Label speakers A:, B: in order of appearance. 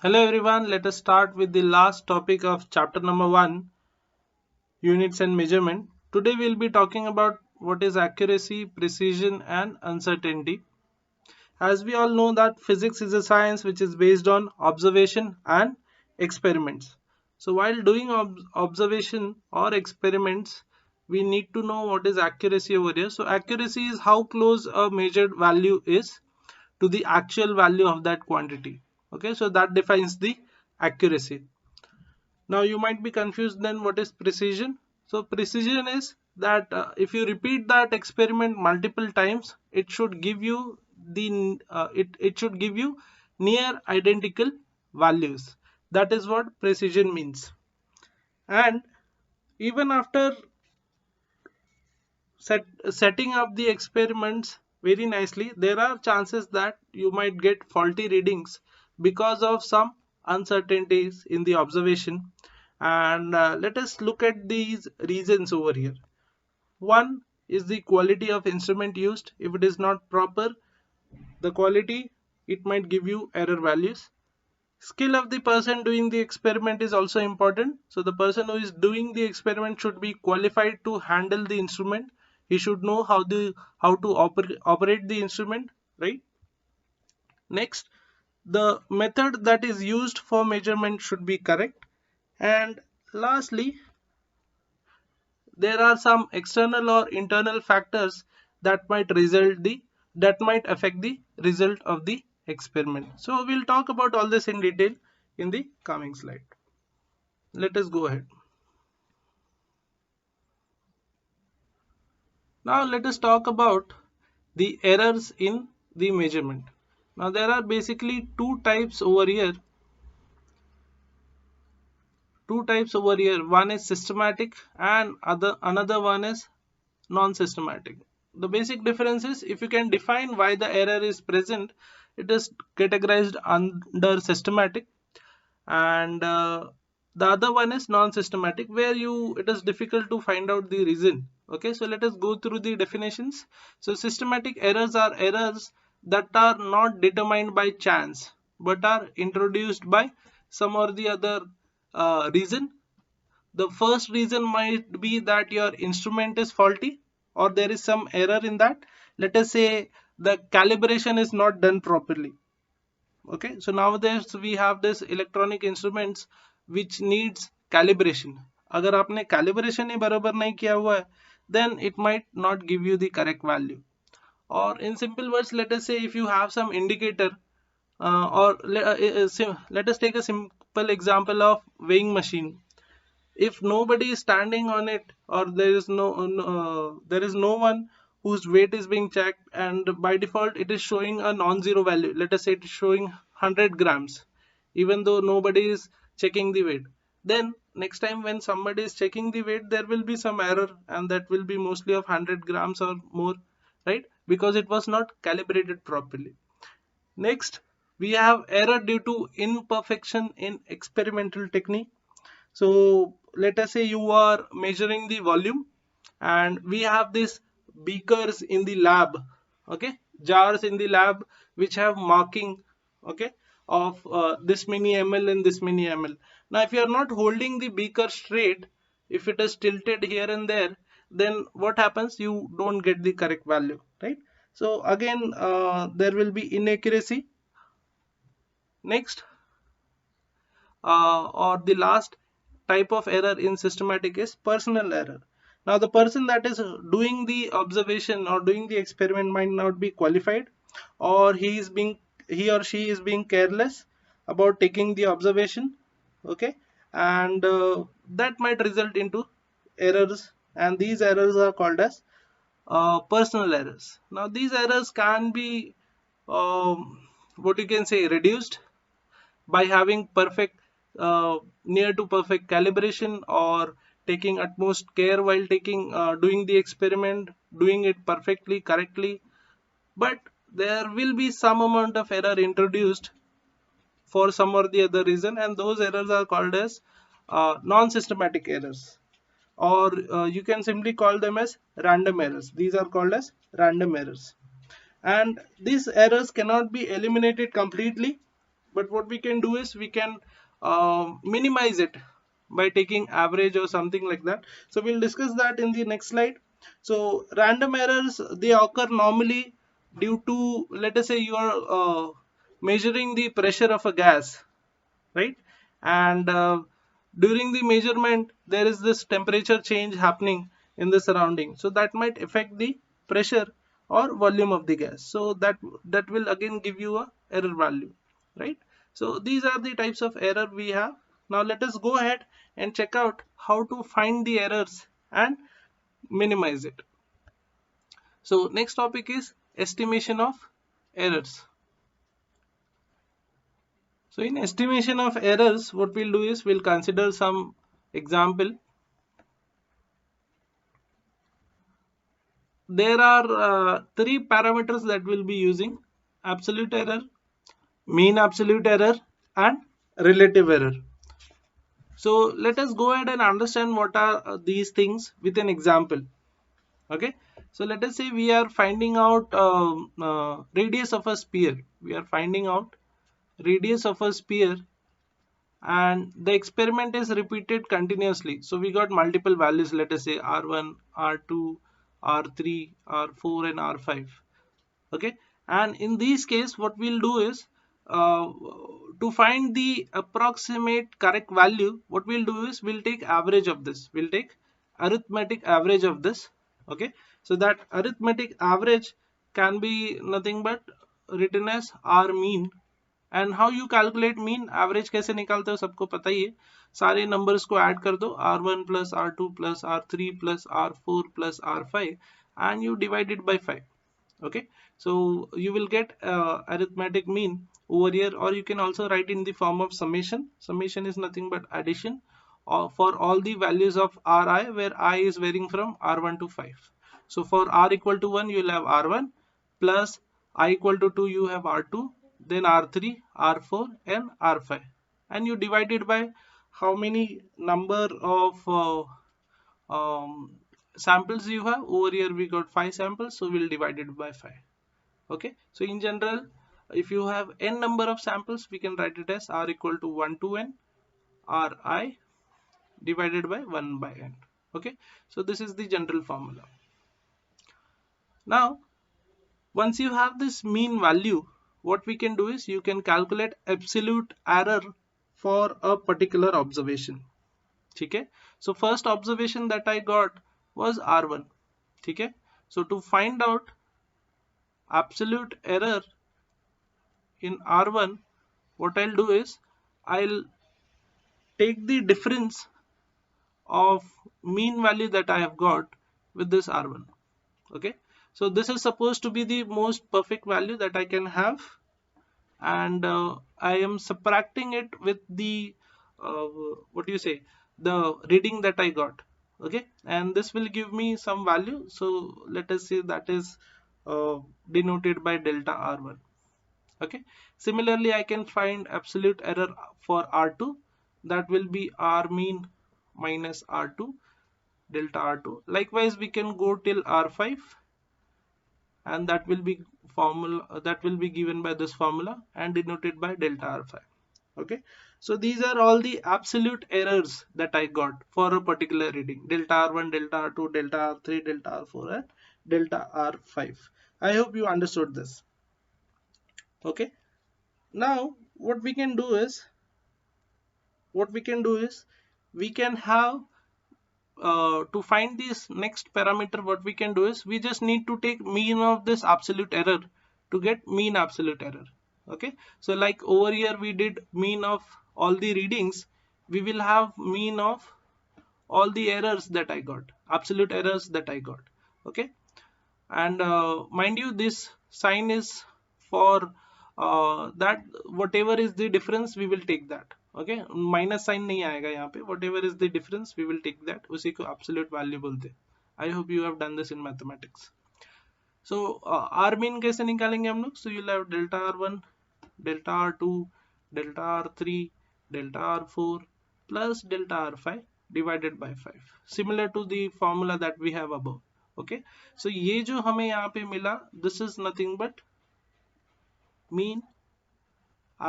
A: Hello everyone, let us start with the last topic of chapter number 1, units and measurement. Today we'll be talking about what is accuracy, precision and uncertainty. As we all know that physics is a science which is based on observation and experiments. So while doing observation or experiments, we need to know what is accuracy over here. So accuracy is how close a measured value is to the actual value of that quantity. Okay, so that defines the accuracy. Now you might be confused, then what is precision? So precision is that if you repeat that experiment multiple times, it should give you it should give you near identical values. That is what precision means. And even after setting up the experiments very nicely, there are chances that you might get faulty readings because of some uncertainties in the observation. And let us look at these reasons over here. One is the quality of instrument used. If it is not proper, the quality, it might give you error values. Skill of the person doing the experiment is also important. So the person who is doing the experiment should be qualified to handle the instrument. He should know how to operate the instrument, right? Next, the method that is used for measurement should be correct. And lastly, there are some external or internal factors that might affect the result of the experiment. So we'll talk about all this in detail in the coming slide. Let us go ahead. Now let us talk about the errors in the measurement. Now there are basically two types over here. One is systematic and another one is non-systematic. The basic difference is, if you can define why the error is present, it is categorized under systematic, and the other one is non-systematic, where it is difficult to find out the reason. Okay, so let us go through the definitions. So systematic errors are errors that are not determined by chance but are introduced by some or the other reason. The first reason might be that your instrument is faulty or there is some error in that. Let us say the calibration is not done properly. Okay, so nowadays we have this electronic instruments which needs calibration. अगर आपने calibration ही बराबर नहीं किया हुआ है, then it might not give you the correct value. Or in simple words, let us say if you have some indicator, let us take a simple example of weighing machine. If nobody is standing on it, or there is no one whose weight is being checked, and by default it is showing a non-zero value, let us say it is showing 100 grams, even though nobody is checking the weight, then next time when somebody is checking the weight, there will be some error, and that will be mostly of 100 grams or more, right? Because it was not calibrated properly. Next, we have error due to imperfection in experimental technique. So let us say you are measuring the volume, and we have these beakers in the lab, okay, jars in the lab which have marking, okay, of this many ml and this many ml. Now if you are not holding the beaker straight, if it is tilted here and there, then what happens? You don't get the correct value, right? So again, there will be inaccuracy. Next, or the last type of error in systematic is personal error. Now the person that is doing the observation or doing the experiment might not be qualified, or he or she is being careless about taking the observation, okay, and that might result into errors, and these errors are called as personal errors. Now these errors can be what you can say reduced by having perfect near to perfect calibration, or taking utmost care while doing the experiment, doing it perfectly correctly. But there will be some amount of error introduced for some or the other reason, and those errors are called as non-systematic errors, or you can simply call them as random errors. These are called as random errors, and these errors cannot be eliminated completely, but what we can do is we can minimize it by taking average or something like that. So we'll discuss that in the next slide. So random errors, they occur normally due to, let us say you are measuring the pressure of a gas, right? And during the measurement there is this temperature change happening in the surrounding, so that might affect the pressure or volume of the gas. So that will again give you a error value, right? So these are the types of error we have. Now let us go ahead and check out how to find the errors and minimize it. So next topic is estimation of errors. So in estimation of errors, what we'll do is we'll consider some example. There are three parameters that we'll be using: absolute error, mean absolute error, and relative error. So let us go ahead and understand what are these things with an example. Okay, so let us say we are finding out radius of a sphere. We are finding out radius of a sphere, and the experiment is repeated continuously. So we got multiple values, let us say r1, r2, r3, r4 and r5. Okay, and in this case what we'll do is to find the approximate correct value, what we'll do is we'll take average of this, we'll take arithmetic average of this. Okay, so that arithmetic average can be nothing but written as r mean. And how you calculate mean, average कैसे निकालते हो सबको पता ही है, सारे numbers को add कर दो, r1 plus r2 plus r3 plus r4 plus r5 and you divided by 5. Okay, so you will get arithmetic mean over here, or you can also write in the form of summation. Summation is nothing but addition for all the values of ri, where I is varying from r1 to 5. So for r equal to 1 you will have r1, plus I equal to 2 you have r2, then r3, r4 and r5, and you divide it by how many number of samples you have. Over here we got 5 samples, so we'll divide it by 5. Okay, so in general, if you have n number of samples, we can write it as r equal to 1 to n ri divided by 1 by n. Okay, so this is the general formula. Now once you have this mean value, what we can do is you can calculate absolute error for a particular observation. Okay, so first observation that I got was r1. Okay, so to find out absolute error in r1, what I'll do is I'll take the difference of mean value that I have got with this r1. Okay, so this is supposed to be the most perfect value that I can have, and I am subtracting it with the what do you say, the reading that I got. Okay, and this will give me some value, so let us say that is denoted by delta r1. Okay, similarly I can find absolute error for r2, that will be r mean minus r2 delta r2. Likewise we can go till r5, and that will be formula, that will be given by this formula and denoted by delta r5. Okay, so these are all the absolute errors that I got for a particular reading: delta r1, delta r2, delta r3, delta r4 and delta r5. I hope you understood this. Okay, now what we can do is we can have to find this next parameter. What we can do is we just need to take mean of this absolute error to get mean absolute error. Okay, so like over here we did mean of all the readings, we will have mean of all the errors that I got, absolute errors that I got. Okay, and mind you, this sign is for that whatever is the difference we will take that. Okay, minus sine नहीं आएगा यहाँ पे, whatever is the difference we will take that, उसी को absolute value बोलते हैं. I hope you have done this in mathematics. So r mean कैसे निकालेंगे हम लोग? So you'll have delta r1, delta r2, delta r3, delta r4 plus delta r5 divided by 5, similar to the formula that we have above. Okay, so ये जो हमें यहाँ पे मिला, this is nothing but mean